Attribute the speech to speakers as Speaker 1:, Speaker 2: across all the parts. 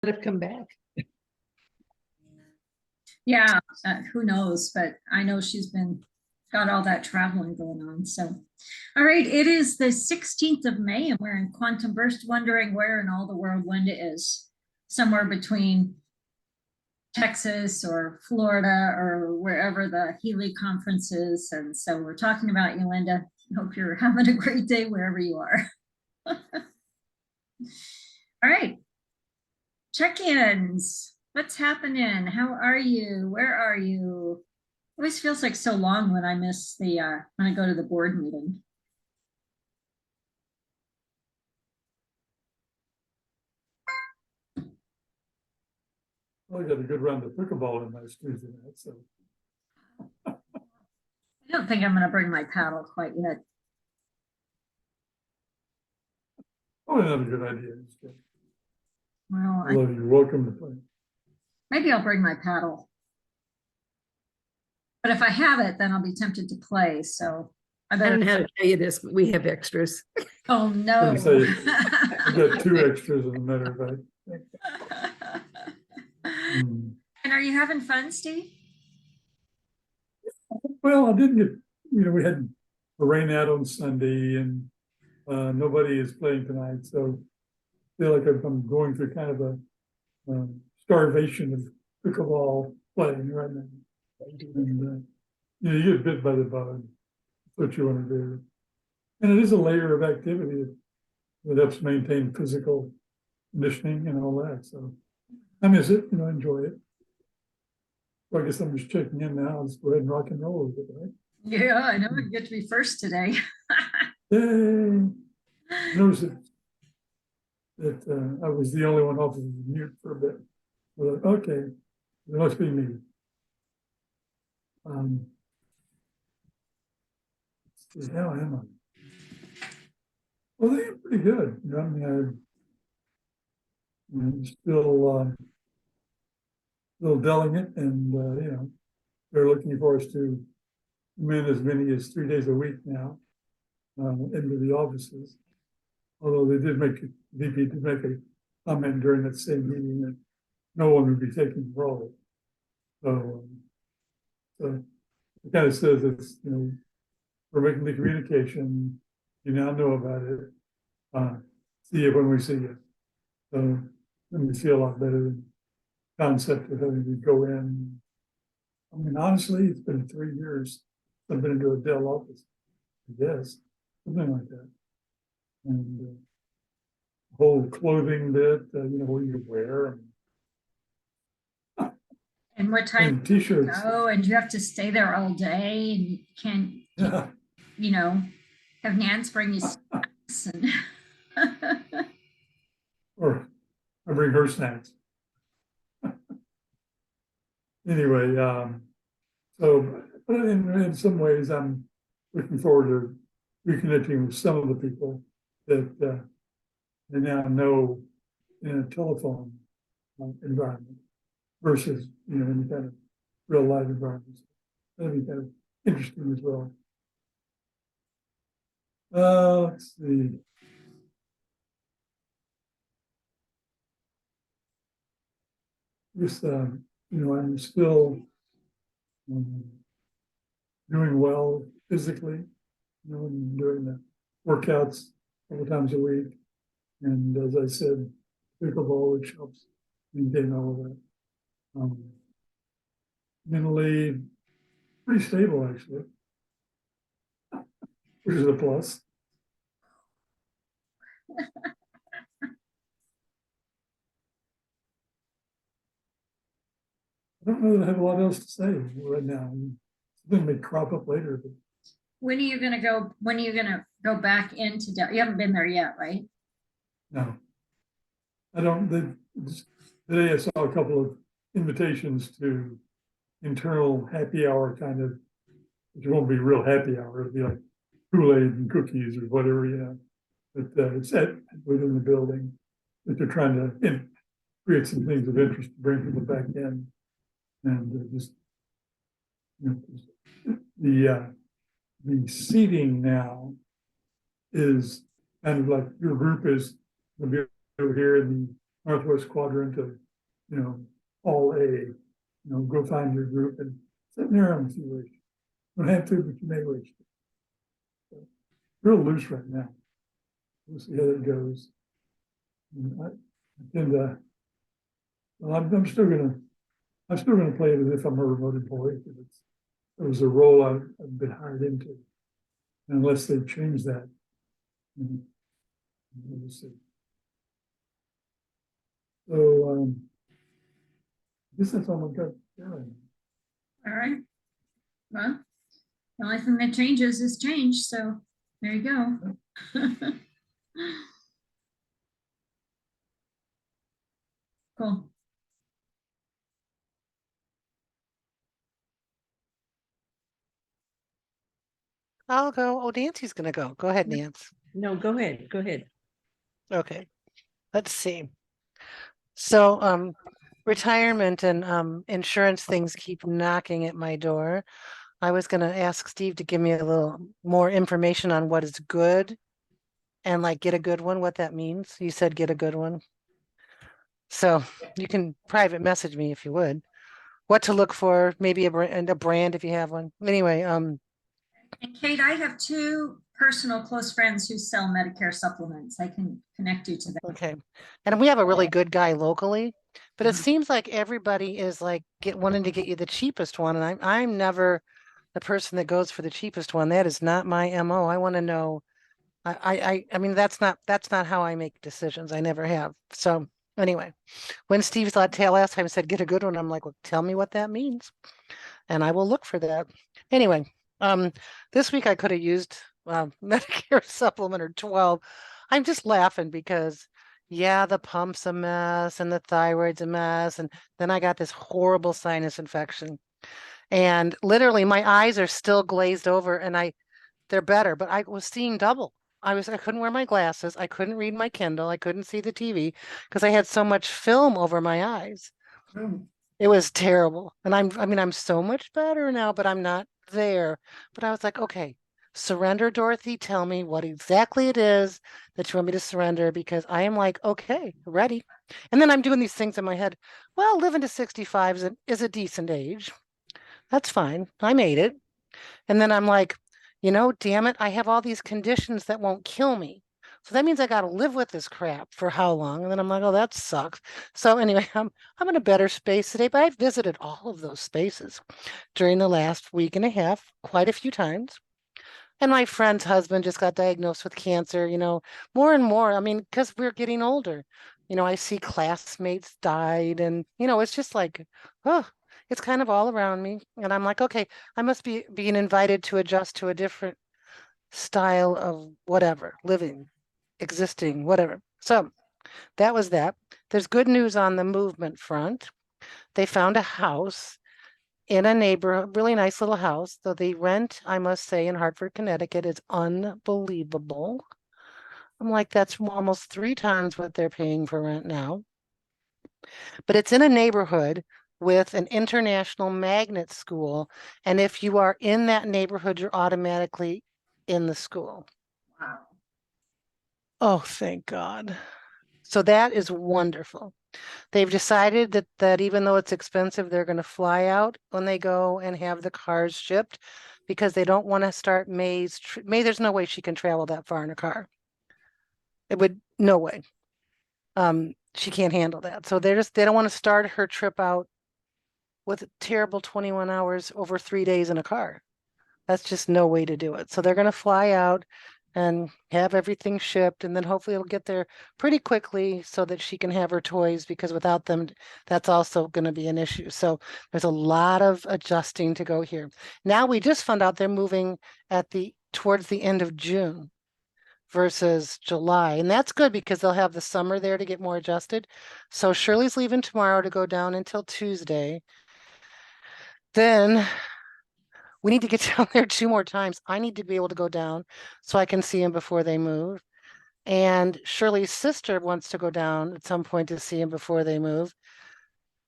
Speaker 1: have come back.
Speaker 2: Yeah, who knows, but I know she's got all that traveling going on. So, all right, it is the 16th of May and we're in Quantum Burst, wondering where in all the world Linda is. Somewhere between Texas or Florida or wherever the Healy conference is. And so we're talking about you, Linda. Hope you're having a great day wherever you are. All right. Check-ins. What's happening? How are you? Where are you? Always feels like so long when I miss the when I go to the board meeting.
Speaker 3: Well, I got a good round of pickleball in my Tuesday night, so.
Speaker 2: I don't think I'm going to bring my paddle quite yet.
Speaker 3: Oh, another good idea.
Speaker 2: Well,
Speaker 3: Although you're welcome to play.
Speaker 2: maybe I'll bring my paddle. But if I have it, then I'll be tempted to play. So I
Speaker 1: I
Speaker 2: better.
Speaker 1: don't know how to tell you this, but we have extras.
Speaker 2: Oh no!
Speaker 3: I've got 2 extras, as a matter of fact.
Speaker 2: And are you having fun, Steve?
Speaker 3: Well, I didn't get, we had the rain out on Sunday, and nobody is playing tonight, so I feel like I'm going through kind of a starvation of pickleball playing right now. And you get bit by the bug. That's what you want to do. And it is a layer of activity that helps maintain physical conditioning and all that. So I miss it, enjoy it. Well, I guess I'm just checking in now. Let's go ahead and rock and roll with it, right?
Speaker 2: Yeah, I know I get to be first today.
Speaker 3: Yay! Notice that I was the only one off of mute for a bit. Like, okay, it must be me. Let's see, how am I? Well, they're pretty good. I mean, I'm still delving it, and they're looking for us to come in as many as 3 days a week now into the offices. Although VP did make a comment during that same meeting that no one would be taking the role. So it kind of says it's, we're making the communication. You now know about it. See you when we see you. So let me feel a lot better than the concept of having to go in. I mean, honestly, it's been 3 years since I've been into a Dell office. I guess something like that. And the whole clothing bit, what you wear.
Speaker 2: And what time
Speaker 3: T-shirts.
Speaker 2: Oh, and you have to stay there all day, and you can't, have Nance bring you snacks and
Speaker 3: Or I bring her snacks. Anyway, so but in some ways, I'm looking forward to reconnecting with some of the people that I now know in a telephone environment versus in kind of real life environments. That'd be kind of interesting as well. Let's see. Just I'm still doing well physically, and doing the workouts a couple times a week, and as I said, pickleball, which helps maintain all of that. Mentally, pretty stable actually, which is a plus. I don't know that I have a lot else to say right now. Something may crop up later, but
Speaker 2: when are you gonna go back into Dell? You haven't been there yet, right?
Speaker 3: no. I don't. Today I saw a couple of invitations to internal happy hour kind of, which won't be real happy hour. It'll be like Kool-Aid and cookies or whatever, But it's within the building that they're trying to create some things of interest to bring people back in, and just the seating now is kind of like your group is going to be over here in Northwest quadrant of, all A, go find your group and sit there and see where you don't have to, but you may wish to. So, real loose right now. We'll see how that goes. And I tend to, well, I'm still gonna play it as if I'm a remote employee, because it was a role I've been hired into. Unless they change that. We'll see. So, I guess that's all I've got.
Speaker 2: All right. Well, the only thing that changes is change, so there you go. Cool.
Speaker 4: I'll go. Oh, Nancy's gonna go. Go ahead, Nance.
Speaker 1: No, go ahead, go ahead.
Speaker 4: Okay. Let's see. So, retirement and insurance things keep knocking at my door. I was gonna ask Steve to give me a little more information on what is good and like get a good one, what that means. You said get a good one. So you can private message me if you would. What to look for, maybe a brand if you have one. Anyway,
Speaker 2: And Kate, I have two personal close friends who sell Medicare supplements. I can connect you to them.
Speaker 4: okay. And we have a really good guy locally, but it seems like everybody is like wanting to get you the cheapest one. And I'm never the person that goes for the cheapest one. That is not my MO. I want to know. I mean, that's not how I make decisions. I never have. So anyway, when Steve last time said get a good one, I'm like, well, tell me what that means. And I will look for that. Anyway, this week I could have used Medicare supplement or 12. I'm just laughing because yeah, the pump's a mess and the thyroid's a mess. And then I got this horrible sinus infection. And literally my eyes are still glazed over and they're better, but I was seeing double. I couldn't wear my glasses. I couldn't read my Kindle. I couldn't see the TV because I had so much film over my eyes. It was terrible. And I'm so much better now, but I'm not there. But I was like, okay, surrender, Dorothy. Tell me what exactly it is that you want me to surrender because I am like, okay, ready. And then I'm doing these things in my head. Well, living to 65 is a decent age. That's fine. I made it. And then I'm like, damn it, I have all these conditions that won't kill me. So that means I got to live with this crap for how long? And then I'm like, oh, that sucks. So anyway, I'm in a better space today, but I've visited all of those spaces during the last week and a half, quite a few times. And my friend's husband just got diagnosed with cancer, more and more. I mean, because we're getting older. I see classmates died and, it's just like, oh, it's kind of all around me. And I'm like, okay, I must be being invited to adjust to a different style of whatever, living, existing, whatever. So that was that. There's good news on the movement front. They found a house in a neighborhood, really nice little house. Though the rent, I must say, in Hartford, Connecticut is unbelievable. I'm like, that's almost 3 times what they're paying for rent now. But it's in a neighborhood with an international magnet school. And if you are in that neighborhood, you're automatically in the school.
Speaker 2: Wow.
Speaker 4: Oh, thank God. So that is wonderful. They've decided that even though it's expensive, they're going to fly out when they go and have the cars shipped because they don't want to start May's. May, there's no way she can travel that far in a car. It would, no way. She can't handle that. So they don't want to start her trip out with a terrible 21 hours over 3 days in a car. That's just no way to do it. So they're going to fly out and have everything shipped, and then hopefully it'll get there pretty quickly so that she can have her toys, because without them, that's also going to be an issue. So there's a lot of adjusting to go here. Now we just found out they're moving towards the end of June versus July. And that's good because they'll have the summer there to get more adjusted. So Shirley's leaving tomorrow to go down until Tuesday. Then we need to get down there 2 more times. I need to be able to go down so I can see him before they move. And Shirley's sister wants to go down at some point to see him before they move.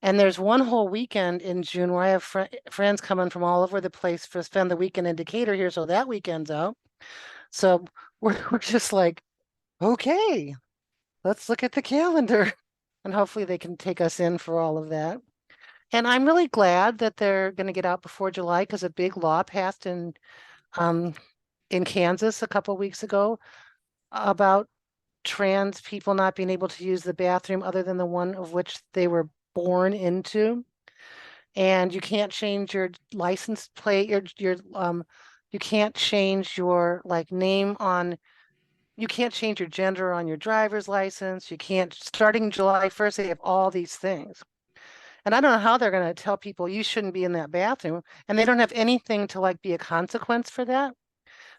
Speaker 4: And there's one whole weekend in June where I have friends coming from all over the place to spend the weekend in Decatur here. So that weekend's out. So we're just like, okay, let's look at the calendar. And hopefully they can take us in for all of that. And I'm really glad that they're going to get out before July because a big law passed in Kansas a couple weeks ago about trans people not being able to use the bathroom other than the one of which they were born into. And you can't change your license plate, you can't change your like name on, you can't change your gender on your driver's license. You can't, starting July 1st, they have all these things. And I don't know how they're going to tell people you shouldn't be in that bathroom, and they don't have anything to like be a consequence for that.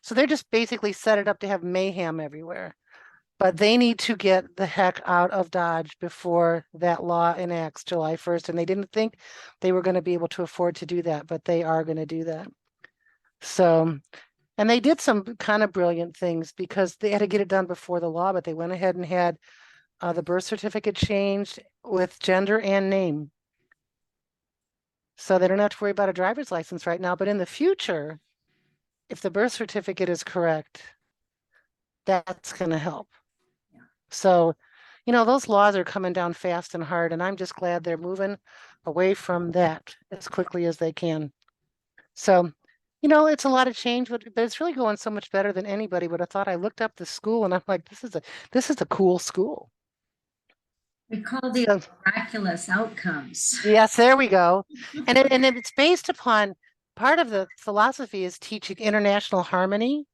Speaker 4: So they're just basically set it up to have mayhem everywhere. But they need to get the heck out of Dodge before that law enacts July 1st. And they didn't think they were going to be able to afford to do that, but they are going to do that. So, and they did some kind of brilliant things because they had to get it done before the law, but they went ahead and had the birth certificate changed with gender and name. So they don't have to worry about a driver's license right now, but in the future, if the birth certificate is correct, that's going to help. So, you know, those laws are coming down fast and hard, and I'm just glad they're moving away from that as quickly as they can. So, you know, it's a lot of change, but it's really going so much better than anybody would have thought. I looked up the school and I'm like, this is a cool school.
Speaker 2: We call these
Speaker 4: So,
Speaker 2: miraculous outcomes.
Speaker 4: yes, there we go. And it's based upon, part of the philosophy is teaching international harmony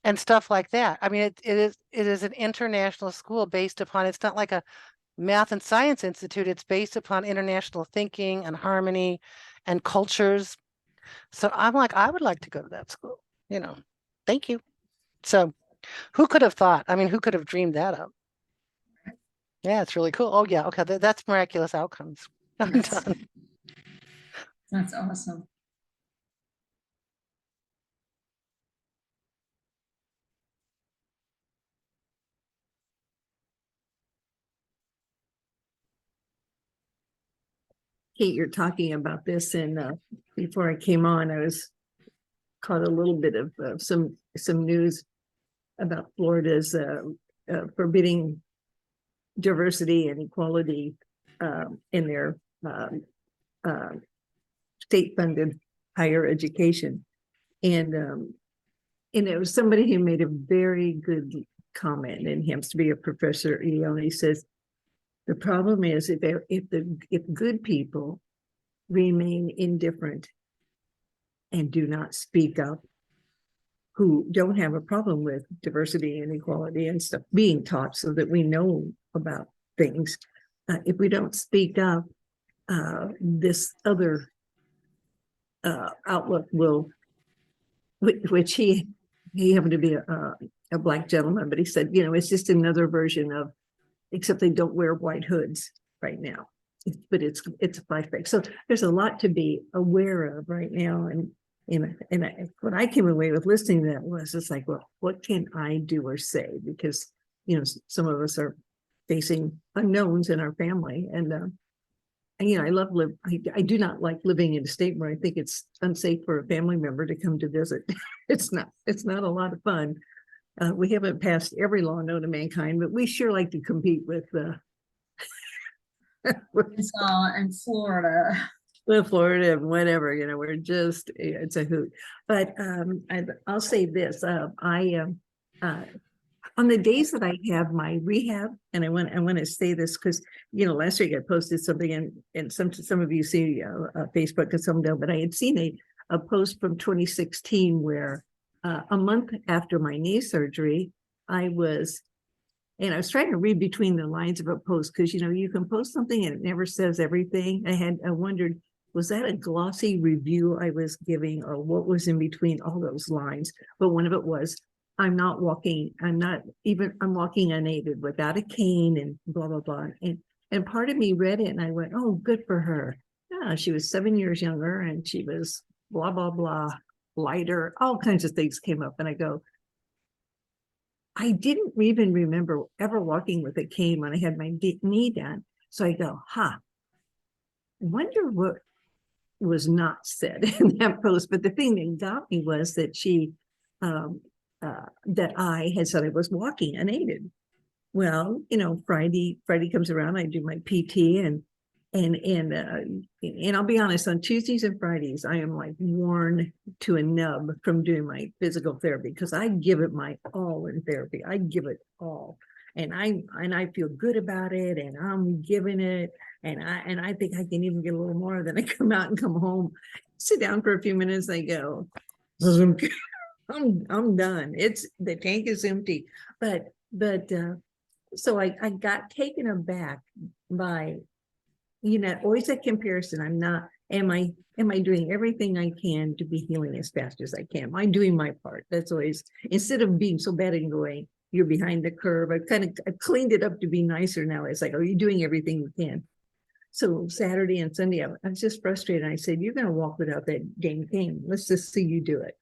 Speaker 4: and stuff like that. I mean, it is an international school based upon, it's not like a math and science institute. It's based upon international thinking and harmony and cultures. So I'm like, I would like to go to that school, you know, thank you. So who could have thought? I mean, who could have dreamed that up? Yeah, it's really cool. Oh yeah. Okay. That's miraculous outcomes. I'm
Speaker 2: Yes.
Speaker 4: done.
Speaker 2: That's awesome.
Speaker 1: Kate, you're talking about this, and before I came on, I was caught a little bit of some news about Florida's forbidding diversity and equality in their state-funded higher education, and it was somebody who made a very good comment, and he happens to be a professor at Yale, and he says, the problem is if good people remain indifferent and do not speak up, who don't have a problem with diversity and equality and stuff being taught so that we know about things, if we don't speak up, this other outlook will, which he happened to be a black gentleman, but he said, you know, it's just another version of, except they don't wear white hoods right now. But it's a flashback. So there's a lot to be aware of right now. And what I came away with listening to that was it's like, well, what can I do or say? Because, you know, some of us are facing unknowns in our family. And you know, I do not like living in a state where I think it's unsafe for a family member to come to visit. It's not a lot of fun. We haven't passed every law known to mankind, but we sure like to compete with
Speaker 2: It's all in Florida.
Speaker 1: Florida and whatever, you know, we're just, it's a hoot. But I'll say this, on the days that I have my rehab, and I want to say this because, you know, last week I posted something and some of you see Facebook and some don't, but I had seen a post from 2016 where a month after my knee surgery, I was trying to read between the lines of a post because, you know, you can post something and it never says everything. I wondered, was that a glossy review I was giving or what was in between all those lines? But one of it was, I'm walking unaided without a cane and blah, blah, blah. And part of me read it and I went, oh, good for her. Yeah, she was 7 years younger and she was blah, blah, blah, lighter, all kinds of things came up. And I go, I didn't even remember ever walking with a cane when I had my knee done. So I go, I wonder what was not said in that post. But the thing that got me was that she, that I had said I was walking unaided. well, Friday comes around, I do my PT and I'll be honest, on Tuesdays and Fridays, I am like worn to a nub from doing my physical therapy because I give it my all in therapy. I give it all. And I feel good about it and I'm giving it. And I think I can even get a little more. Then I come out and come home, sit down for a few minutes, I go, I'm done. It's the tank is empty. But so I got taken aback by, always that comparison. I'm not, am I doing everything I can to be healing as fast as I can? Am I doing my part? That's always, instead of being so bad and going, you're behind the curve. I've cleaned it up to be nicer now. It's like, are you doing everything you can? So Saturday and Sunday, I was just frustrated. I said, you're going to walk without that dang thing. Let's just see you do it.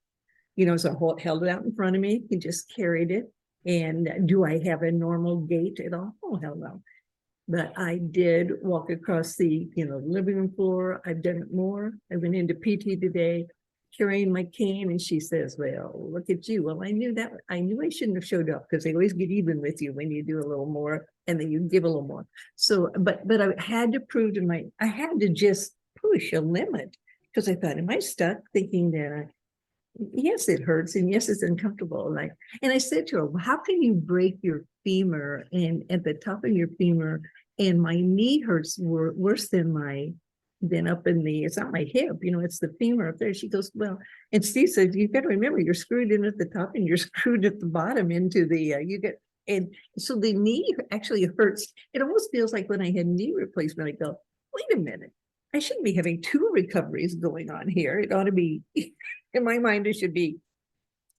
Speaker 1: So I held it out in front of me. He just carried it. And do I have a normal gait at all? Oh, hell no. But I did walk across the, living room floor. I've done it more. I went into PT today, carrying my cane, and she says, well, look at you. Well, I knew I shouldn't have showed up because they always get even with you when you do a little more and then you give a little more. So, but I had to prove I had to just push a limit because I thought, am I stuck thinking that yes, it hurts and yes, it's uncomfortable. And I said to her, well, how can you break your femur and at the top of your femur and my knee hurts worse than up in it's not my hip, it's the femur up there. She goes, well, and Steve said, you've got to remember you're screwed in at the top and you're screwed at the bottom into the, and so the knee actually hurts. It almost feels like when I had knee replacement, I go, wait a minute, I shouldn't be having two recoveries going on here. It ought to be, in my mind, it should be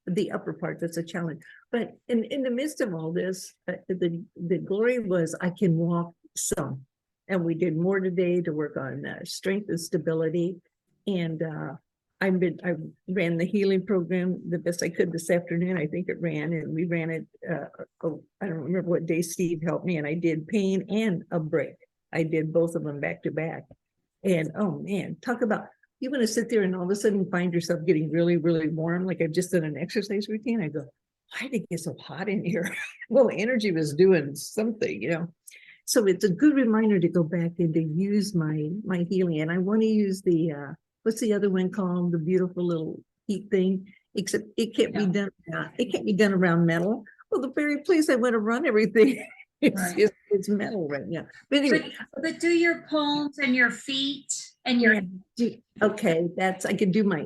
Speaker 1: the upper part that's a challenge. But in the midst of all this, the glory was I can walk some. And we did more today to work on strength and stability. And I ran the healing program the best I could this afternoon. I think it ran, and we ran it. I don't remember what day Steve helped me, and I did pain and a break. I did both of them back to back. And oh man, talk about, you want to sit there and all of a sudden find yourself getting really, really warm. Like I've just done an exercise routine. I go, why did it get so hot in here? Well, energy was doing something, So it's a good reminder to go back and to use my healing. And I want to use the, what's the other one called? The beautiful little heat thing, except it can't be done. It can't be done around metal. Well, the very place I want to run everything, it's metal right now. But anyway,
Speaker 2: but do your palms and your feet and your
Speaker 1: okay, I could do my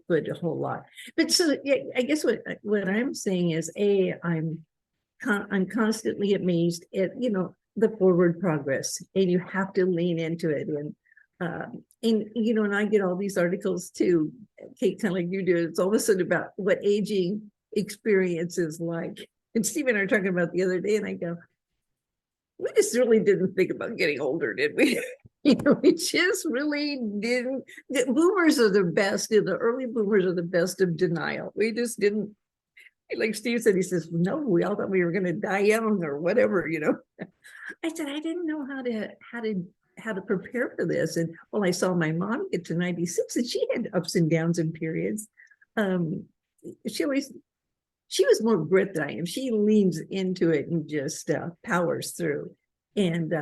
Speaker 1: foot a whole lot. But so I guess what I'm saying is I'm constantly amazed at the forward progress, and you have to lean into it. And I get all these articles too, Kate, kind of like you do. It's all of a sudden about what aging experience is like. And Steve and I were talking about the other day, and I go, we just really didn't think about getting older, did we? We just really didn't. The boomers are the best. The early boomers are the best of denial. We just didn't. Like Steve said, he says, no, we all thought we were going to die young or whatever, I said, I didn't know how to prepare for this. And well, I saw my mom get to 96 and she had ups and downs and periods. She was more grit than I am. She leans into it and just powers through. And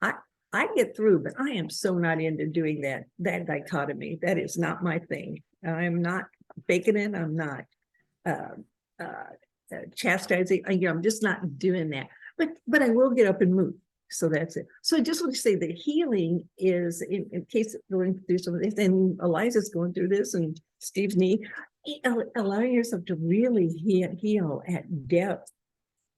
Speaker 1: I get through, but I am so not into doing that dichotomy. That is not my thing. I'm not faking it. I'm not chastising. I'm just not doing that. But I will get up and move. So that's it. So I just want to say the healing is, in case going through some of this, and Eliza's going through this, and Steve's knee, allowing yourself to really heal at depth.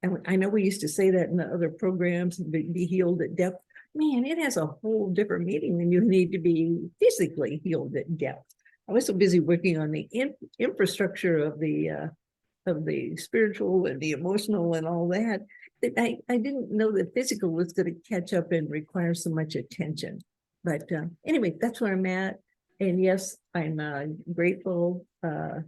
Speaker 1: And I know we used to say that in the other programs, be healed at depth. Man, it has a whole different meaning when you need to be physically healed at depth. I was so busy working on the infrastructure of the spiritual and the emotional and all that I didn't know that physical was going to catch up and require so much attention. But anyway, that's where I'm at. And yes, I'm grateful to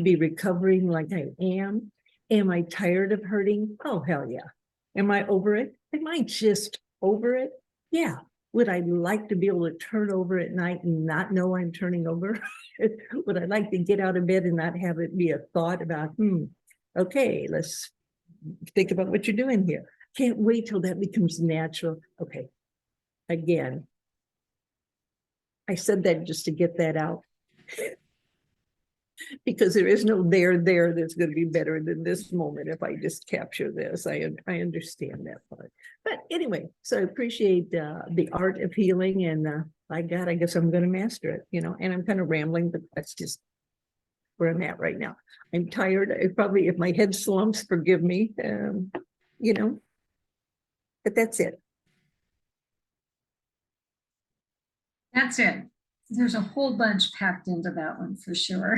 Speaker 1: be recovering like I am. Am I tired of hurting? Oh, hell yeah. Am I over it? Am I just over it? Yeah. Would I like to be able to turn over at night and not know I'm turning over? Would I like to get out of bed and not have it be a thought about, okay, let's think about what you're doing here. Can't wait till that becomes natural. Okay. Again. I said that just to get that out. Because there is no there that's going to be better than this moment if I just capture this. I understand that part. But anyway, so I appreciate the art of healing, and by God, I guess I'm going to master it, you know, and I'm kind of rambling, but that's just where I'm at right now. I'm tired. I probably, if my head slumps, forgive me, you know, but that's it.
Speaker 2: That's it. There's a whole bunch packed into that one for sure.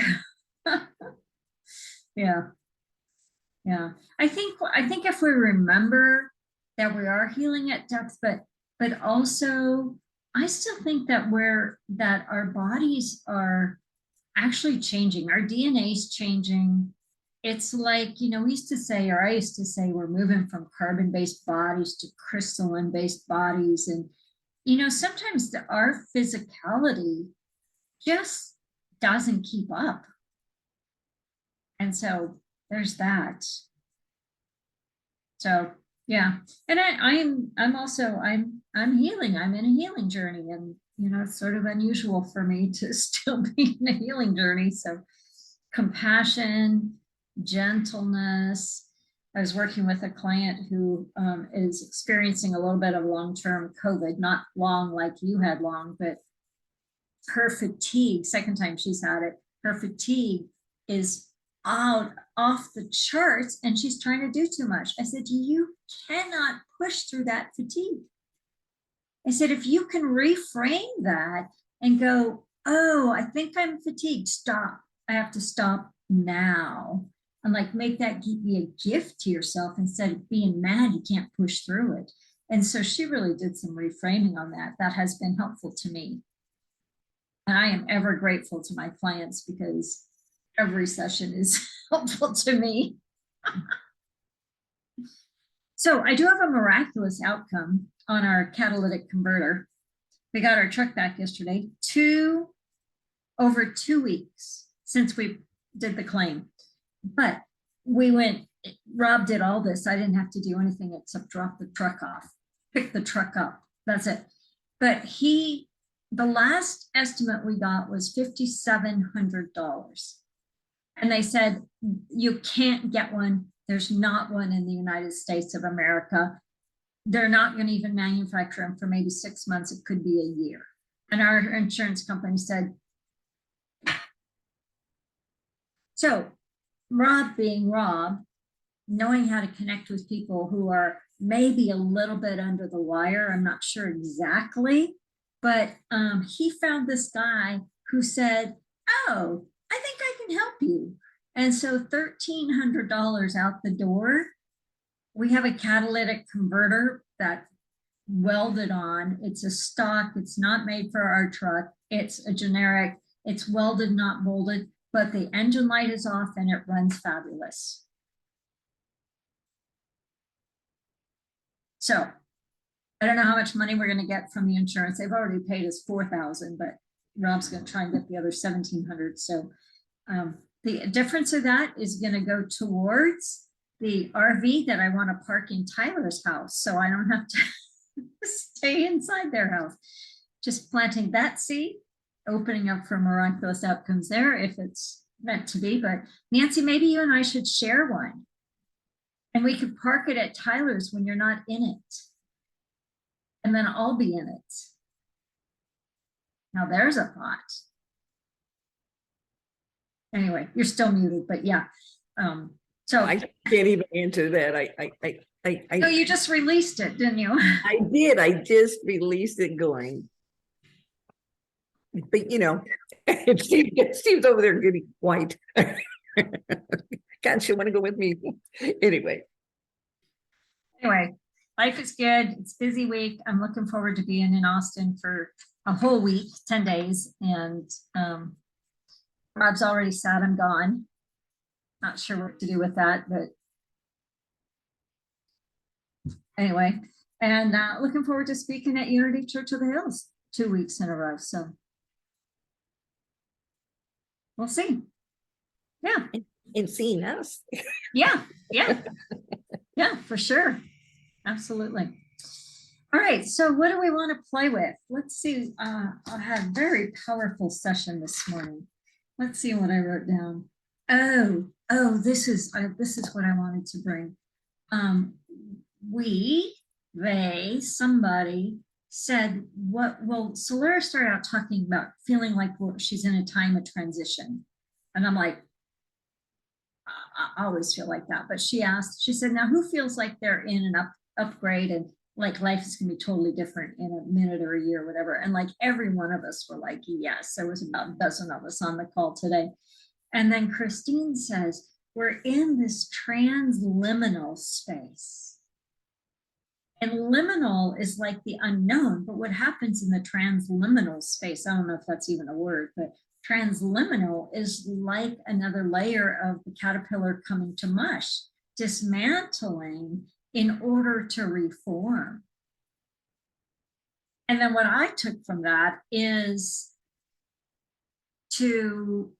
Speaker 2: Yeah. Yeah. I think if we remember that we are healing at depth, but also I still think that our bodies are actually changing. Our DNA is changing. It's like, you know, we used to say, or I used to say, we're moving from carbon-based bodies to crystalline-based bodies. And, you know, sometimes our physicality just doesn't keep up. And so there's that. So yeah, and I'm also healing. I'm in a healing journey, and you know, it's sort of unusual for me to still be in a healing journey. So compassion, gentleness. I was working with a client who is experiencing a little bit of long-term COVID, not long like you had long, but her fatigue, second time she's had it, her fatigue is off the charts, and she's trying to do too much. I said, you cannot push through that fatigue. I said, if you can reframe that and go, oh, I think I'm fatigued, stop. I have to stop now. And like, make that be a gift to yourself instead of being mad you can't push through it. And so she really did some reframing on that. That has been helpful to me. And I am ever grateful to my clients because every session is helpful to me. So I do have a miraculous outcome on our catalytic converter. We got our truck back yesterday, over 2 weeks since we did the claim. But Rob did all this. I didn't have to do anything except drop the truck off, pick the truck up. That's it. But the last estimate we got was $5,700. And they said, you can't get one. There's not one in the United States of America. They're not going to even manufacture them for maybe 6 months. It could be a year. And our insurance company said, so Rob being Rob, knowing how to connect with people who are maybe a little bit under the wire, I'm not sure exactly, but he found this guy who said, oh, I think I can help you. And so $1,300 out the door. We have a catalytic converter that welded on. It's a stock. It's not made for our truck. It's a generic. It's welded, not molded, but the engine light is off and it runs fabulous. So I don't know how much money we're going to get from the insurance. They've already paid us $4,000, but Rob's going to try and get the other $1,700. So the difference of that is going to go towards the RV that I want to park in Tyler's house, so I don't have to stay inside their house. Just planting that seed, opening up for miraculous outcomes there if it's meant to be. But Nancy, maybe you and I should share one, and we could park it at Tyler's when you're not in it, and then I'll be in it. Now there's a thought. Anyway, you're still muted, but yeah. So
Speaker 1: I can't even answer that.
Speaker 2: so you just released it, didn't you?
Speaker 1: I did. I just released it going. But you know, Steve's over there getting white. God, she want to go with me. Anyway,
Speaker 2: life is good. It's a busy week. I'm looking forward to being in Austin for a whole week, 10 days. And Rob's already said I'm gone. Not sure what to do with that, but anyway, and looking forward to speaking at Unity Church of the Hills 2 weeks in a row. So we'll see. Yeah.
Speaker 1: and seeing us.
Speaker 2: Yeah. Yeah, for sure. Absolutely. All right, so what do we want to play with? Let's see. I had a very powerful session this morning. Let's see what I wrote down. This is what I wanted to bring. Somebody said well, Solara started out talking about feeling like she's in a time of transition. And I'm like, I always feel like that. But she said, now who feels like they're in an upgrade and like life is gonna be totally different in a minute or a year, or whatever. And like every one of us were like, yes, there was about a dozen of us on the call today. And then Christine says, we're in this transliminal space. And liminal is like the unknown, but what happens in the transliminal space, I don't know if that's even a word, but transliminal is like another layer of the caterpillar coming to mush, dismantling in order to reform. And then what I took from that is to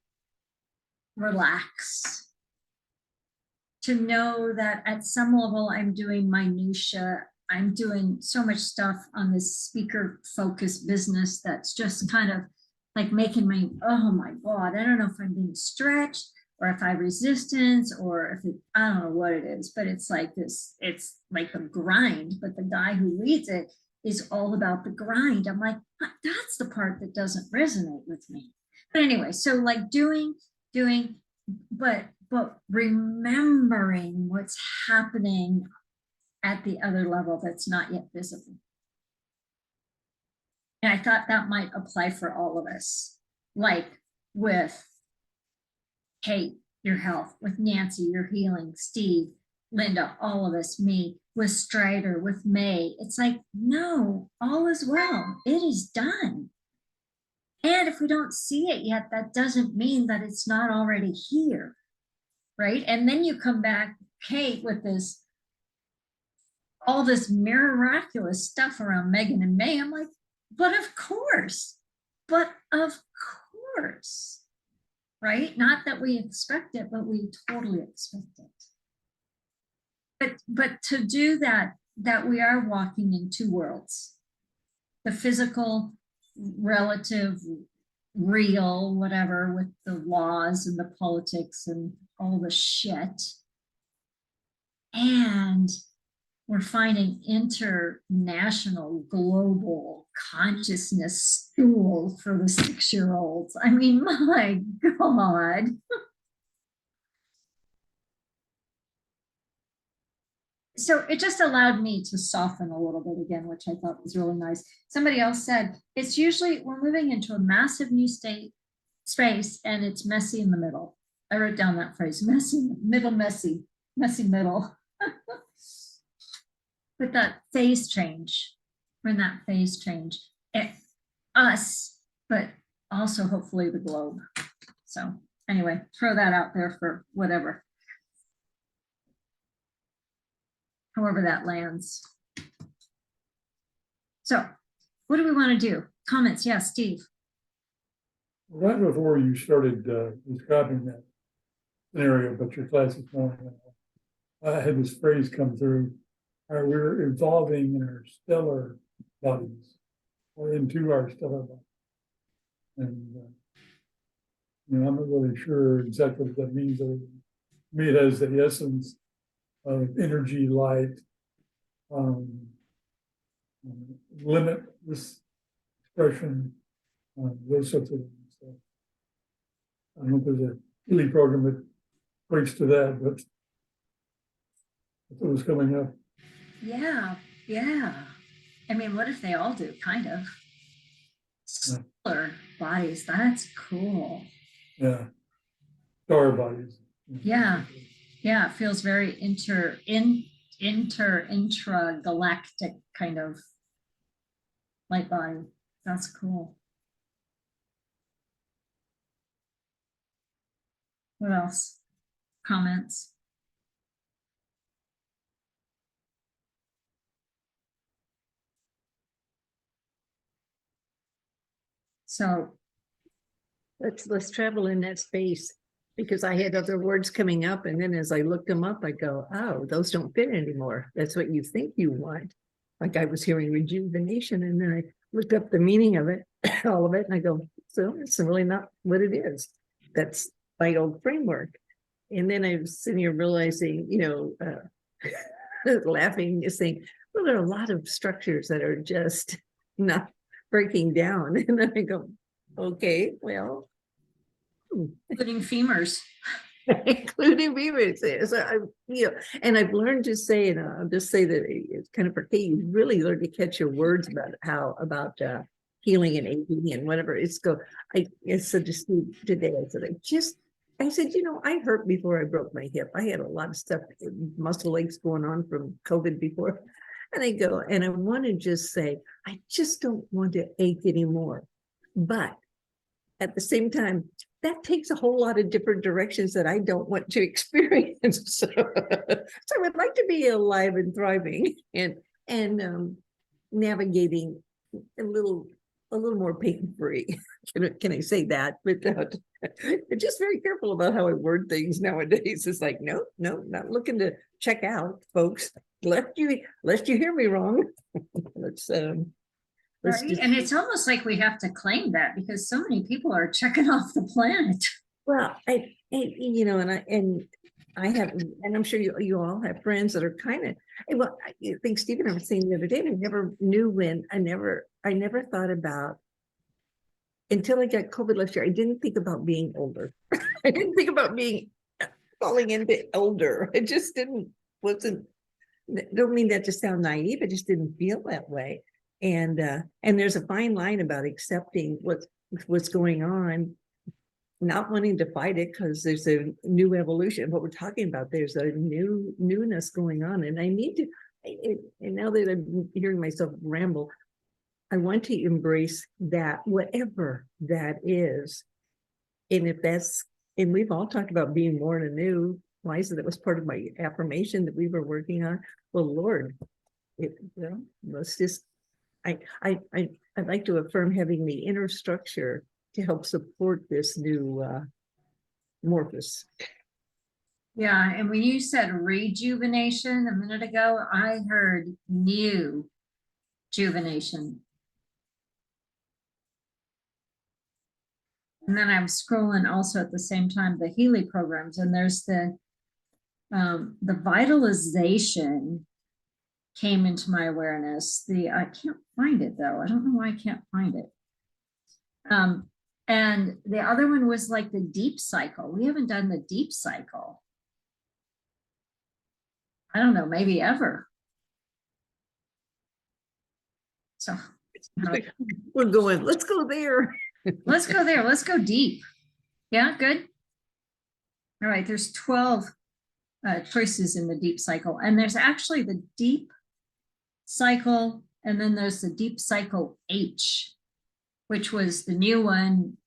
Speaker 2: relax, to know that at some level I'm doing minutia. I'm doing so much stuff on this speaker focused business that's just kind of like making me, oh my God, I don't know if I'm being stretched or if I have resistance or if I don't know what it is, but it's like this, it's like a grind, but the guy who leads it is all about the grind. I'm like, that's the part that doesn't resonate with me. But anyway, so like doing, but remembering what's happening at the other level that's not yet visible. And I thought that might apply for all of us, like with Kate, your health, with Nancy, your healing, Steve, Linda, all of us, me, with Strider, with May. It's like, no, all is well. It is done. And if we don't see it yet, that doesn't mean that it's not already here. Right. And then you come back, Kate, with this, all this miraculous stuff around Megan and May. I'm like, but of course, right? Not that we expect it, but we totally expect it. But to do that we are walking in two worlds, the physical, relative, real, whatever, with the laws and the politics and all the shit. And we're finding international, global consciousness school for the 6-year-olds. I mean, my God. So it just allowed me to soften a little bit again, which I thought was really nice. Somebody else said, it's usually, we're moving into a massive new space and it's messy in the middle. I wrote down that phrase, messy middle. With that phase change, we're in that phase change, us, but also hopefully the globe. So anyway, throw that out there for whatever, however that lands. So what do we want to do? Comments? Yes, Steve.
Speaker 3: Right before you started describing that scenario, but your class is going on, I had this phrase come through. We're evolving in our stellar bodies or into our stellar bodies. And I'm not really sure exactly what that means. To me, it has the essence of energy, light, limitless expression, those sorts of things. So I don't know if there's a healing program that equates to that, but it was coming up.
Speaker 2: Yeah. I mean, what if they all do? Kind of. Stellar bodies. That's cool.
Speaker 3: Yeah. Star bodies.
Speaker 2: Yeah. It feels very intragalactic kind of light body. That's cool. What else? Comments? So
Speaker 1: Let's travel in that space because I had other words coming up, and then as I looked them up, I go, oh, those don't fit anymore. That's what you think you want. Like I was hearing rejuvenation, and then I looked up the meaning of it, all of it, and I go, so it's really not what it is. That's my old framework. And then I was sitting here realizing, laughing, just saying, well, there are a lot of structures that are just not breaking down. And then I go, okay, well,
Speaker 2: Including femurs.
Speaker 1: including beavers. So and I've learned to say, and I'll just say that it's kind of for Kate, you really learn to catch your words about healing and aging and whatever. I said to Steve today, I said, I hurt before I broke my hip. I had a lot of stuff, muscle aches going on from COVID before. And I want to just say, I just don't want to ache anymore. But at the same time, that takes a whole lot of different directions that I don't want to experience. So I would like to be alive and thriving and navigating a little more pain-free. Can I say that without just very careful about how I word things nowadays? It's like, no, not looking to check out, folks. Lest you hear me wrong. let's
Speaker 2: Right?
Speaker 1: just,
Speaker 2: And it's almost like we have to claim that because so many people are checking off the planet.
Speaker 1: well, I have, and I'm sure you all have friends that are kind of, well, I think Stephen and I was saying the other day, I never knew when, I never thought about, until I got COVID last year, I didn't think about being older. I didn't think about falling into older. I just don't mean that to sound naive, I just didn't feel that way. And there's a fine line about accepting what's going on, not wanting to fight it because there's a new evolution. What we're talking about, there's a newness going on, and I need to. And now that I'm hearing myself ramble, I want to embrace that, whatever that is. And and we've all talked about being born anew. Liza, that was part of my affirmation that we were working on. Well, Lord, let's just. I'd like to affirm having the inner structure to help support this new Morphus.
Speaker 2: Yeah, and when you said rejuvenation a minute ago, I heard new juvenation. And then I'm scrolling also at the same time the Healy programs, and there's the vitalization came into my awareness. I can't find it though. I don't know why I can't find it. And the other one was like the deep cycle. We haven't done the deep cycle. I don't know, maybe ever. So
Speaker 1: We're going, let's go there.
Speaker 2: let's go there. Let's go deep. Yeah, good. All right, there's 12 choices in the deep cycle. And there's actually the deep cycle, and then there's the deep cycle H, which was the new one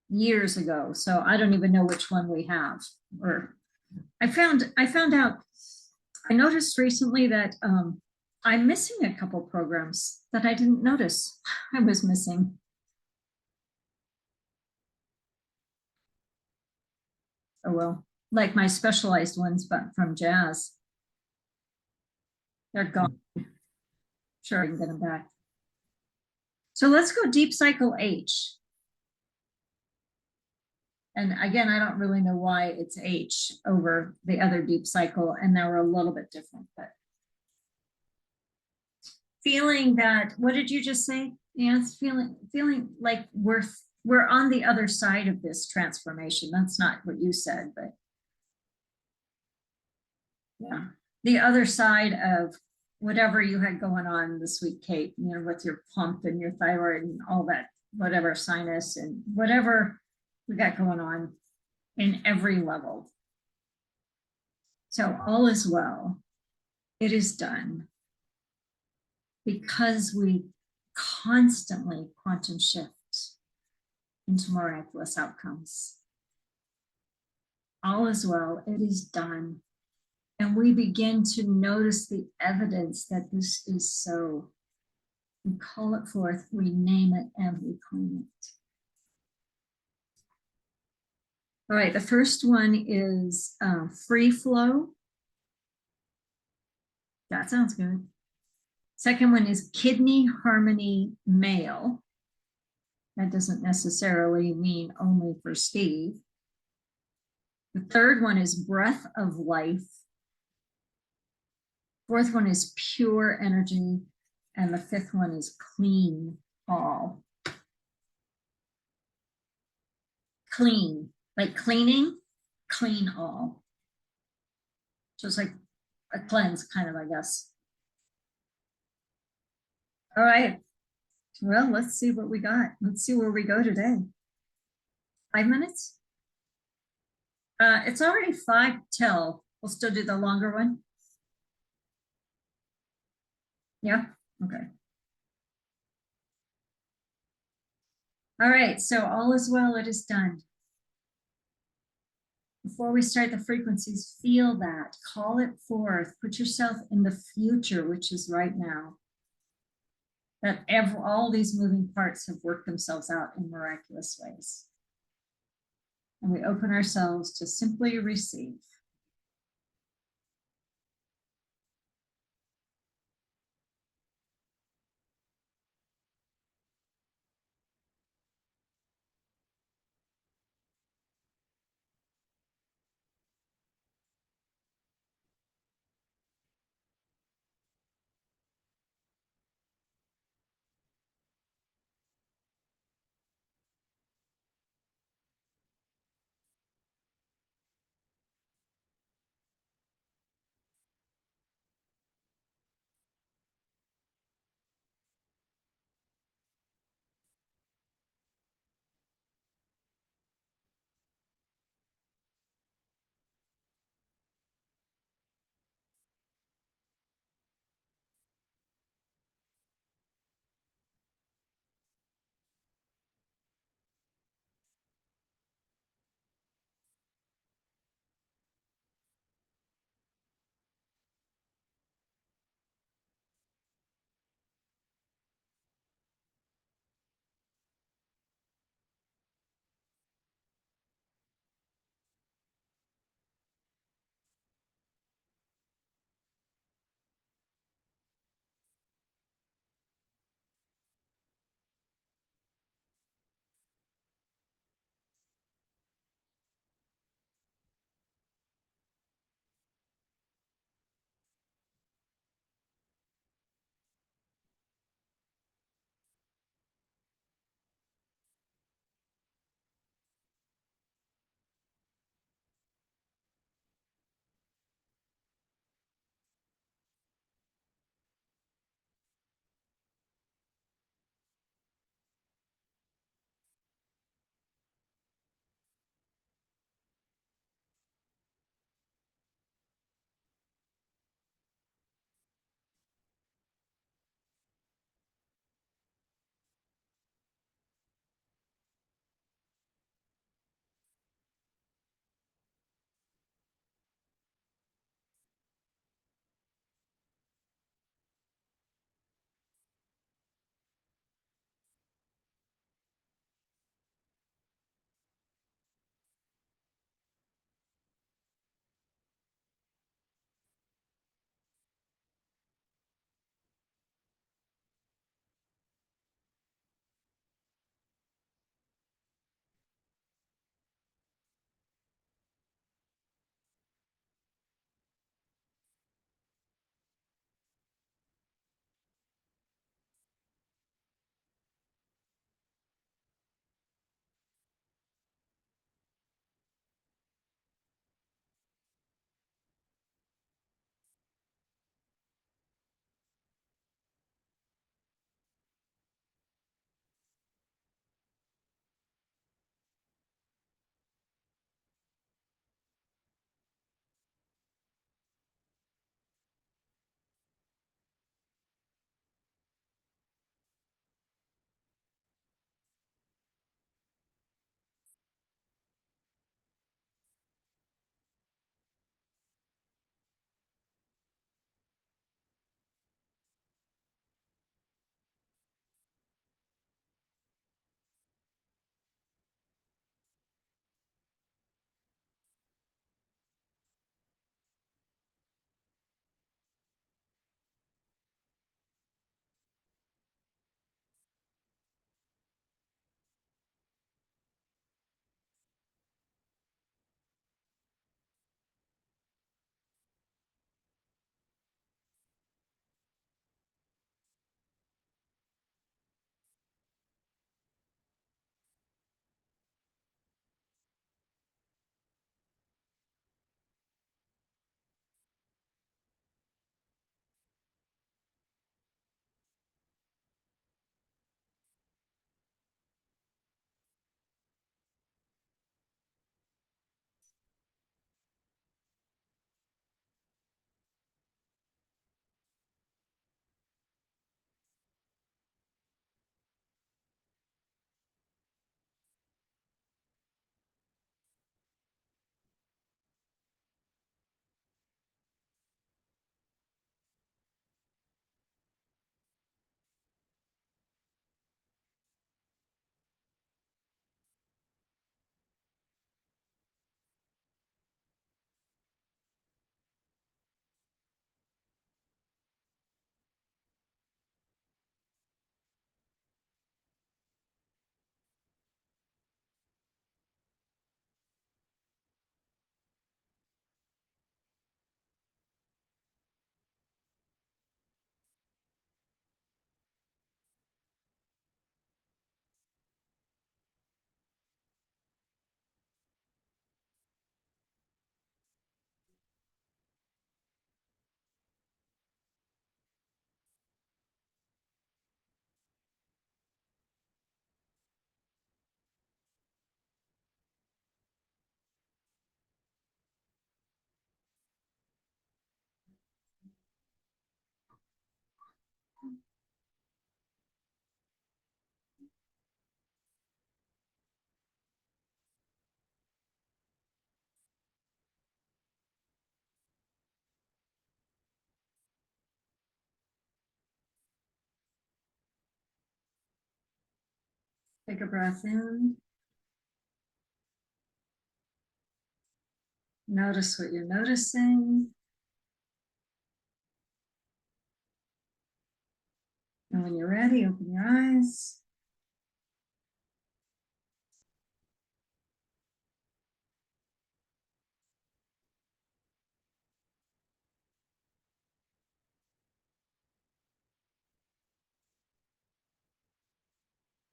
Speaker 2: years ago. So I don't even know which one we have. Or I found out, I noticed recently that I'm missing a couple programs that I didn't notice I was missing. Oh well, like my specialized ones, but from Jazz. They're gone. Sure, I can get them back. So let's go deep cycle H. And again, I don't really know why it's H over the other deep cycle, and they were a little bit different, but feeling that, what did you just say? Yeah, it's feeling like we're on the other side of this transformation. That's not what you said, but yeah, the other side of whatever you had going on this week, Kate, with your pump and your thyroid and all that, whatever, sinus and whatever we got going on in every level. So all is well. It is done. Because we constantly quantum shift into miraculous outcomes. All is well. It is done. And we begin to notice the evidence that this is so. We call it forth, we name it, and we claim it. All right, the first one is free flow. That sounds good. Second one is kidney harmony male. That doesn't necessarily mean only for Steve. The third one is breath of life. Fourth one is pure energy. And the fifth one is clean all. Clean, like cleaning, clean all. Just like a cleanse kind of, I guess. All right. Well, let's see what we got. Let's see where we go today. 5 minutes? It's already 5 till. We'll still do the longer one. Yeah, okay. All right, so all is well, it is done. Before we start the frequencies, feel that, call it forth, put yourself in the future, which is right now. That all these moving parts have worked themselves out in miraculous ways. And we open ourselves to simply receive. Take a breath in. Notice what you're noticing. And when you're ready, open your eyes.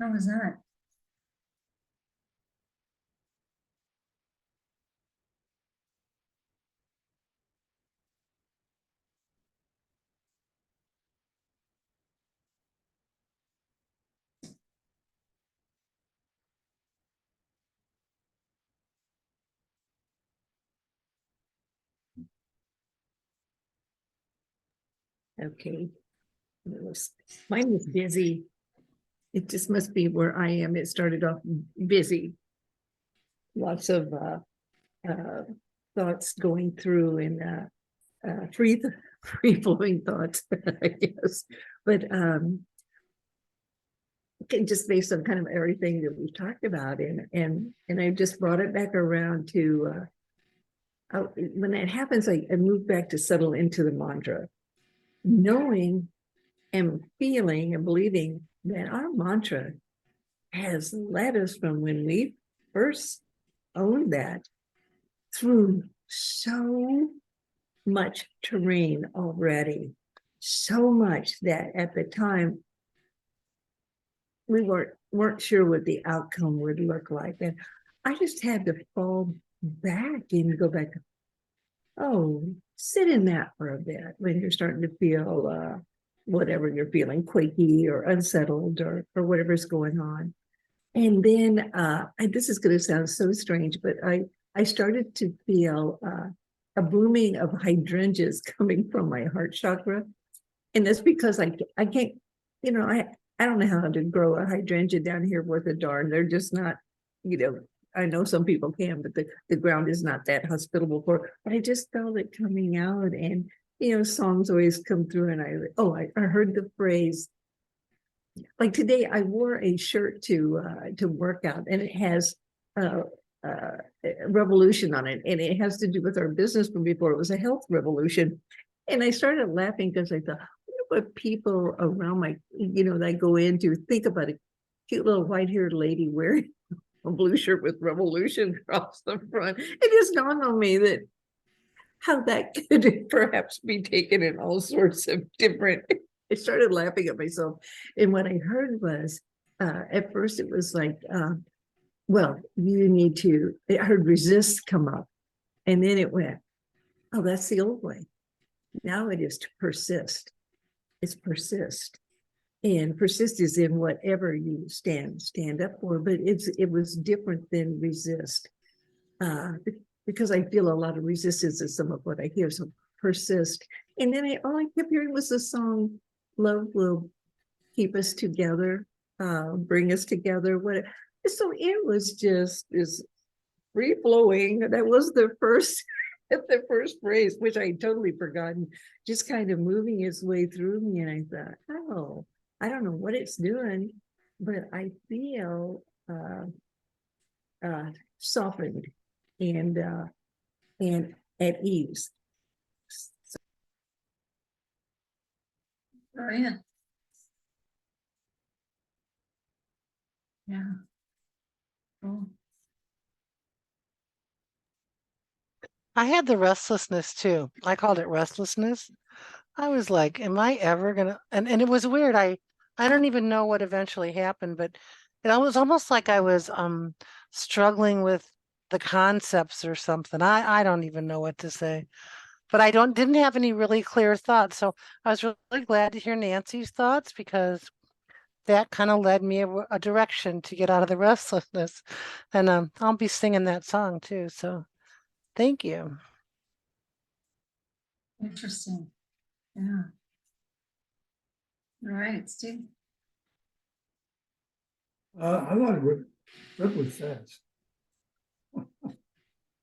Speaker 2: How was that?
Speaker 1: Okay. Mine was busy. It just must be where I am. It started off busy. Lots of thoughts going through and free free flowing thoughts, I guess. But okay, just based on kind of everything that we've talked about, and I just brought it back around to when that happens, I move back to settle into the mantra, knowing and feeling and believing that our mantra has led us from when we first owned that through so much terrain already, so much that at the time we weren't sure what the outcome would look like. And I just had to fall back and go back, oh, sit in that for a bit when you're starting to feel whatever you're feeling, quaky or unsettled or whatever's going on. And then this is going to sound so strange, but I started to feel a blooming of hydrangeas coming from my heart chakra. And that's because I can't, you know, I don't know how to grow a hydrangea down here worth a darn. They're just not, you know, I know some people can, but the ground is not that hospitable for it. But I just felt it coming out, and you know, songs always come through, and I heard the phrase. Like today, I wore a shirt to work out, and it has revolution on it, and it has to do with our business from before. It was a health revolution, and I started laughing because I thought, what people around my, you know, that I go into think about a cute little white-haired lady wearing a blue shirt with revolution across the front. It just dawned on me that how that could perhaps be taken in all sorts of different. I started laughing at myself. And what I heard was, at first it was like, well, you need to, I heard resist come up. And then it went, oh, that's the old way. Now it is to persist. It's persist. And persist is in whatever you stand up for, but it was different than resist. Because I feel a lot of resistance in some of what I hear. So persist. And then all I kept hearing was the song, Love Will Keep Us Together, Bring Us Together. So it was just is free flowing. That was the first the first phrase, which I totally forgotten, just kind of moving its way through me. And I thought, oh, I don't know what it's doing, but I feel softened and at ease.
Speaker 2: Brilliant. Yeah. Cool.
Speaker 4: I had the restlessness too. I called it restlessness. I was like, am I ever gonna, and it was weird. I don't even know what eventually happened, but it was almost like I was struggling with the concepts or something. I don't even know what to say. But I didn't have any really clear thoughts. So I was really glad to hear Nancy's thoughts, because that kind of led me a direction to get out of the restlessness. And I'll be singing that song too. So thank you.
Speaker 2: Interesting. Yeah. All right, Steve.
Speaker 3: I thought it was fast.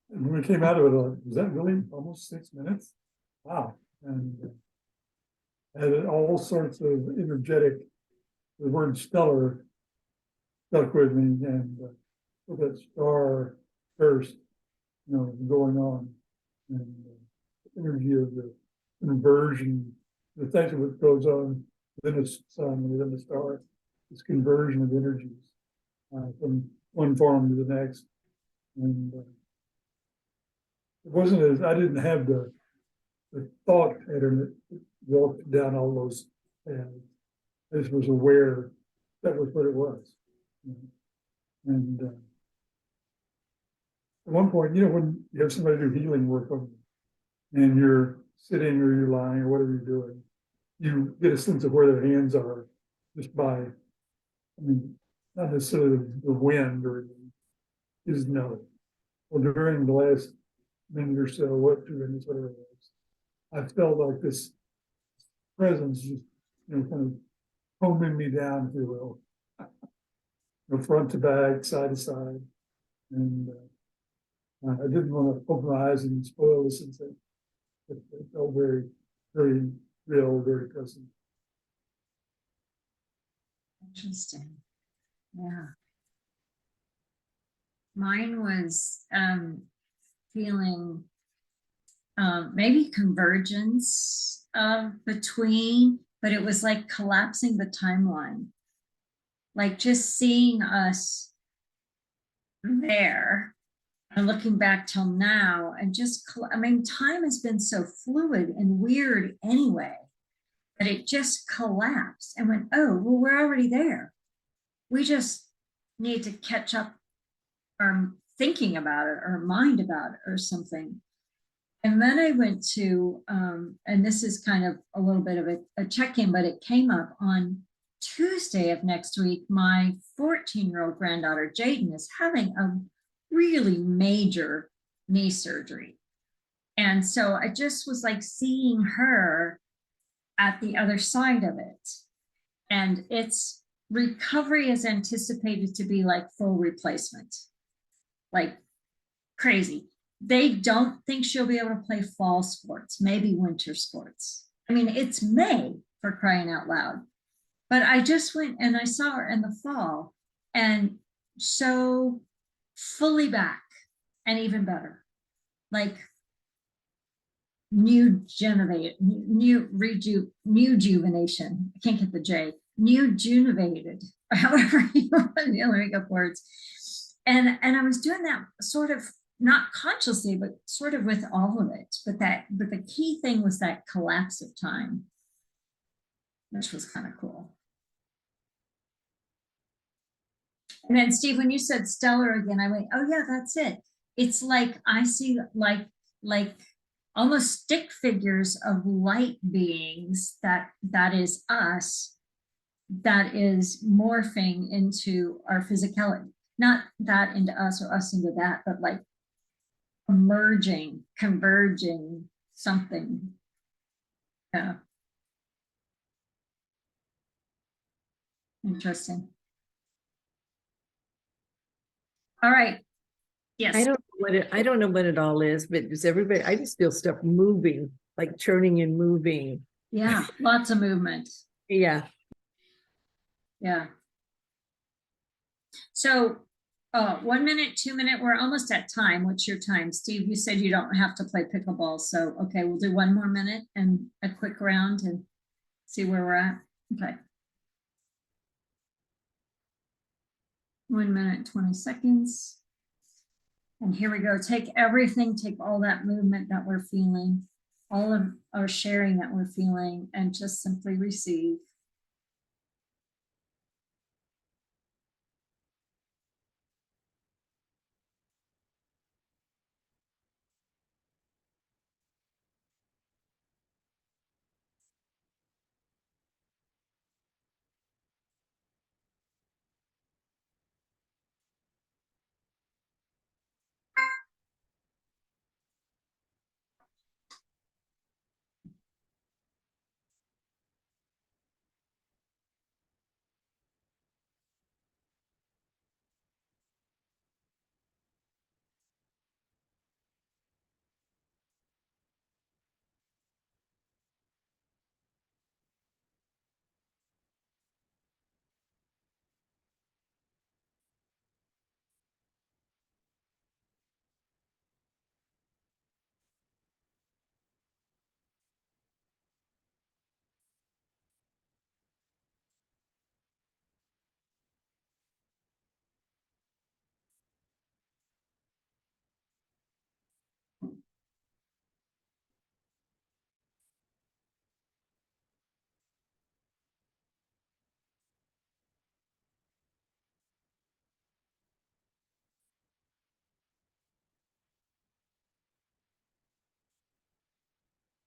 Speaker 3: And when we came out of it, was that really almost 6 minutes? Wow. And had all sorts of energetic, the word stellar stuck with me, and with that star first, going on, and the energy of the conversion, the fact of what goes on within the sun, within the star, this conversion of energies from one form to the next, and it wasn't as I didn't have the thought pattern that walked down all those paths. I just was aware that was what it was. And at one point, when you have somebody do healing work on you, and you're sitting or you're lying or whatever you're doing, you get a sense of where their hands are just by, not necessarily the wind or anything, is no. Well, during the last minute or so, 2 minutes, whatever it was, I felt like this presence just, kind of homing me down, if you will, front to back, side to side. And I didn't want to open my eyes and spoil the sensation. It felt very, very real, very present.
Speaker 2: Interesting. Yeah. Mine was feeling maybe convergence between, but it was like collapsing the timeline. Like just seeing us there and looking back till now, and just, time has been so fluid and weird anyway, that it just collapsed and went, oh, well, we're already there. We just need to catch up our thinking about it or mind about it or something. And then I went to, and this is kind of a little bit of a check-in, but it came up on Tuesday of next week. My 14-year-old granddaughter, Jaden, is having a really major knee surgery. And so I just was like seeing her at the other side of it. And its recovery is anticipated to be like full replacement, like crazy. They don't think she'll be able to play fall sports, maybe winter sports. It's May, for crying out loud. But I just went and I saw her in the fall, and so fully back and even better, like new rejuvenation. I can't get the J. New juvenated, however you want to make up words. And I was doing that sort of not consciously, but sort of with all of it. But the key thing was that collapse of time, which was kind of cool. And then Steve, when you said stellar again, I went, oh yeah, that's it. It's like I see like almost stick figures of light beings that is us, that is morphing into our physicality. Not that into us or us into that, but like emerging, converging, something. Yeah. Interesting. All right. Yes.
Speaker 1: I don't know what it all is, but does everybody, I just feel stuff moving, like churning and moving.
Speaker 2: Yeah, lots of movement.
Speaker 1: Yeah.
Speaker 2: Yeah. So 1 minute, 2 minute, we're almost at time. What's your time? Steve, you said you don't have to play pickleball. So, okay, we'll do 1 more minute and a quick round and see where we're at. Okay. 1 minute, 20 seconds. And here we go. Take everything, take all that movement that we're feeling, all of our sharing that we're feeling, and just simply receive.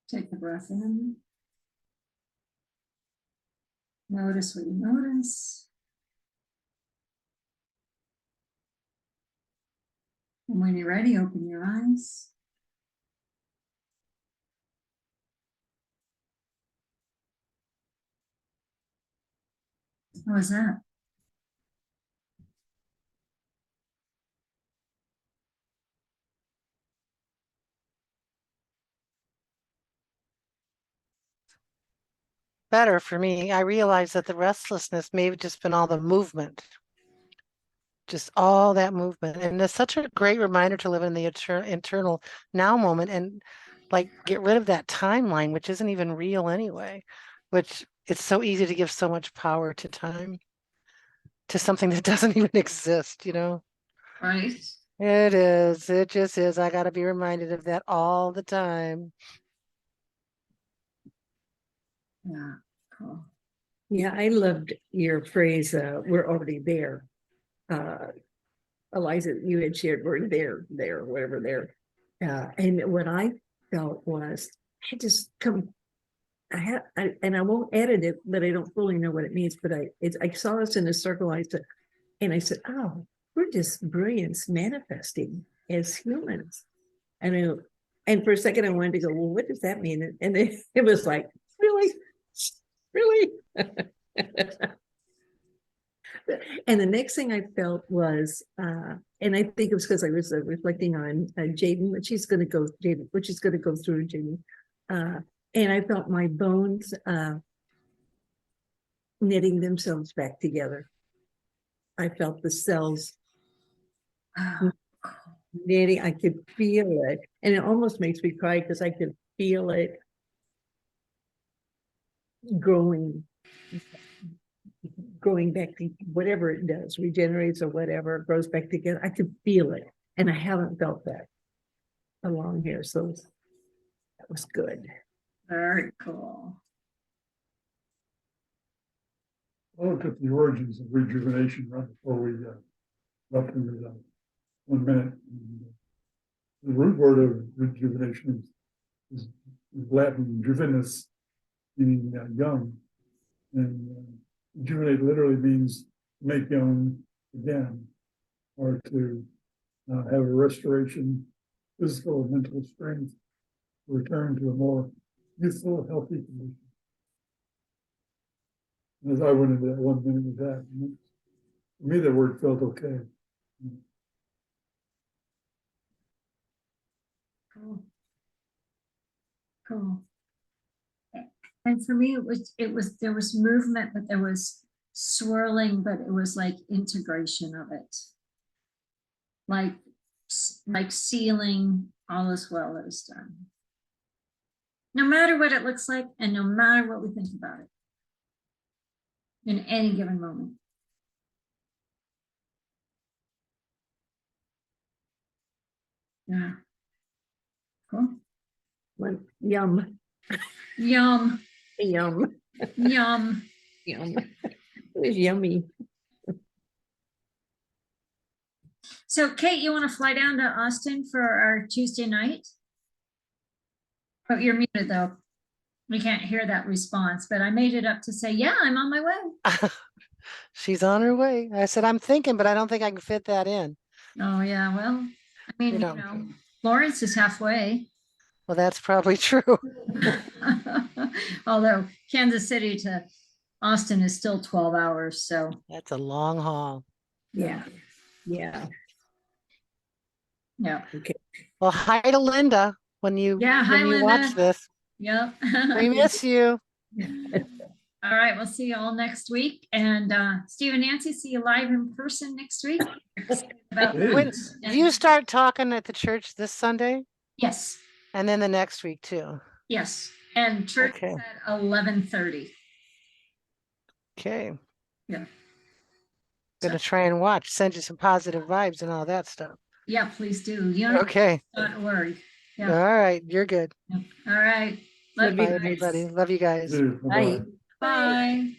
Speaker 2: Take the breath in. Notice what you notice. And when you're ready, open your eyes. How was that?
Speaker 4: Better for me. I realized that the restlessness may have just been all the movement. Just all that movement. And it's such a great reminder to live in the internal now moment and like get rid of that timeline, which isn't even real anyway, which it's so easy to give so much power to time, to something that doesn't even exist, you know?
Speaker 2: Right?
Speaker 4: It is. It just is. I got to be reminded of that all the time.
Speaker 2: Yeah, cool.
Speaker 1: Yeah, I loved your phrase, we're already there. Eliza, you had shared, we're there, whatever there. And what I felt was, I just come, and I won't edit it, but I don't fully know what it means, but I saw us in a circle, I said, oh, we're just brilliance manifesting as humans. And for a second I wanted to go, well, what does that mean? And it was like, really? And the next thing I felt was, and I think it was because I was reflecting on Jaden, what she's going to go through, Jaden. And I felt my bones knitting themselves back together. I felt the cells
Speaker 2: Ah,
Speaker 1: knitting. I could feel it. And it almost makes me cry because I could feel it growing back to whatever it does, regenerates or whatever, grows back together. I could feel it. And I haven't felt that along here. So that was good.
Speaker 2: very cool.
Speaker 3: I'll look at the origins of rejuvenation right before we left in the 1 minute. The root word of rejuvenation is Latin juvenus, meaning young. And rejuvenate literally means make young again, or to have a restoration, physical and mental strength, return to a more youthful, healthy condition. And as I went into that 1 minute with that, for me, that word felt okay.
Speaker 2: Cool. Cool. And for me, there was movement, but there was swirling, but it was like integration of it. Like sealing all is well that is done. No matter what it looks like, and no matter what we think about it. In any given moment. Yeah. Cool.
Speaker 1: Well, yum,
Speaker 2: Yum,
Speaker 1: yum,
Speaker 2: yum.
Speaker 1: yum. It was yummy.
Speaker 2: So Kate, you want to fly down to Austin for our Tuesday night? Oh, you're muted though. We can't hear that response, but I made it up to say, yeah, I'm on my way.
Speaker 4: She's on her way. I said, I'm thinking, but I don't think I can fit that in.
Speaker 2: Oh, yeah, well, I mean,
Speaker 4: You
Speaker 2: you
Speaker 4: know.
Speaker 2: know, Lawrence is halfway.
Speaker 4: Well, that's probably true.
Speaker 2: Although Kansas City to Austin is still 12 hours, so.
Speaker 4: That's a long haul.
Speaker 1: Yeah.
Speaker 2: Yeah.
Speaker 4: Well, hi to Linda when you
Speaker 2: Yeah, hi,
Speaker 4: when you watch
Speaker 2: Linda.
Speaker 4: this.
Speaker 2: Yep.
Speaker 4: We miss you.
Speaker 2: All right, we'll see you all next week. And Steve and Nancy, see you live in person next week. About
Speaker 3: Hey.
Speaker 4: When do you start talking at the church this Sunday?
Speaker 2: Yes,
Speaker 4: And then the next week too.
Speaker 2: yes. And church
Speaker 4: Okay.
Speaker 2: is at 11:30.
Speaker 4: Okay.
Speaker 2: Yeah.
Speaker 4: Gonna try and watch, send you some positive vibes and all that stuff.
Speaker 2: Yeah, please do. You know,
Speaker 4: Okay.
Speaker 2: .org.
Speaker 4: All
Speaker 2: Yeah.
Speaker 4: right. You're good.
Speaker 2: All right.
Speaker 1: Love
Speaker 2: Love
Speaker 1: you
Speaker 2: you
Speaker 4: Bye,
Speaker 1: guys.
Speaker 4: everybody. Love you guys.
Speaker 3: Bye-bye.
Speaker 1: Bye.
Speaker 2: Bye.